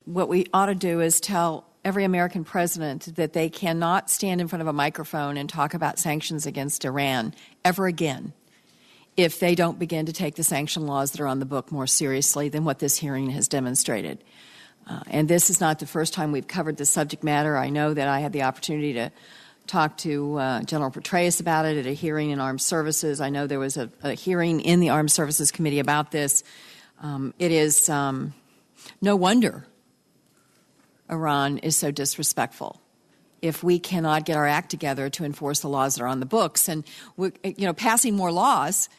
What we ought to do is tell every American president that they cannot stand in front of a microphone and talk about sanctions against Iran ever again if they don't begin to take the sanction laws that are on the book more seriously than what this hearing has demonstrated. And this is not the first time we've covered this subject matter. I know that I had the opportunity to talk to General Petraeus about it at a hearing in Armed Services. I know there was a hearing in the Armed Services Committee about this. It is no wonder Iran is so disrespectful if we cannot get our act together to enforce the laws that are on the books. And passing more laws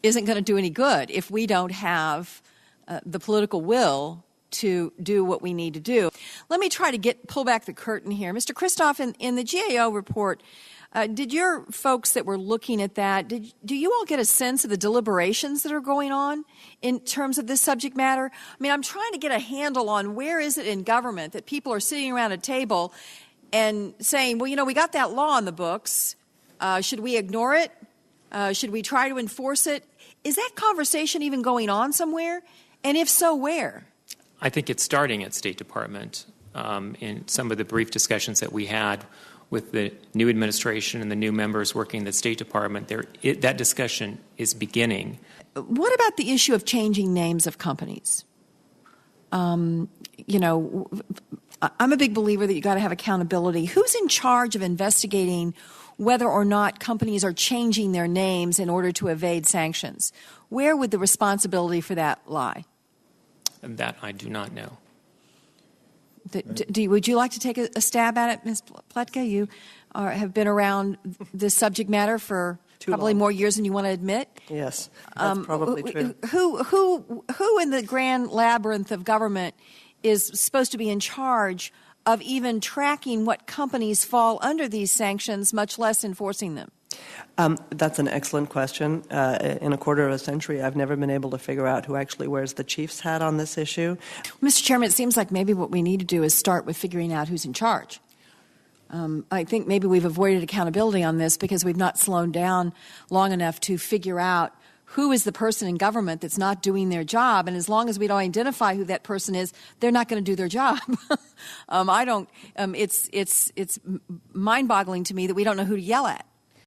isn't going to do any good if we don't have the political will to do what we need to do. Let me try to pull back the curtain here. Mr. Christoph, in the GAO report, did your folks that were looking at that, do you all get a sense of the deliberations that are going on in terms of this subject matter? I mean, I'm trying to get a handle on where is it in government that people are sitting around a table and saying, well, we got that law on the books. Should we ignore it? Should we try to enforce it? Is that conversation even going on somewhere? And if so, where? I think it's starting at State Department. In some of the brief discussions that we had with the new administration and the new members working in the State Department, that discussion is beginning. What about the issue of changing names of companies? I'm a big believer that you've got to have accountability. Who's in charge of investigating whether or not companies are changing their names in order to evade sanctions? Where would the responsibility for that lie? That I do not know. Would you like to take a stab at it, Ms. Pletka? You have been around this subject matter for probably more years than you want to admit. Yes, that's probably true. Who in the grand labyrinth of government is supposed to be in charge of even tracking what companies fall under these sanctions, much less enforcing them? That's an excellent question. In a quarter of a century, I've never been able to figure out who actually wears the chief's hat on this issue. Mr. Chairman, it seems like maybe what we need to do is start with figuring out who's in charge. I think maybe we've avoided accountability on this because we've not slowed down long enough to figure out who is the person in government that's not doing their job. And as long as we don't identify who that person is, they're not going to do their job. It's mind-boggling to me that we don't know who to yell at.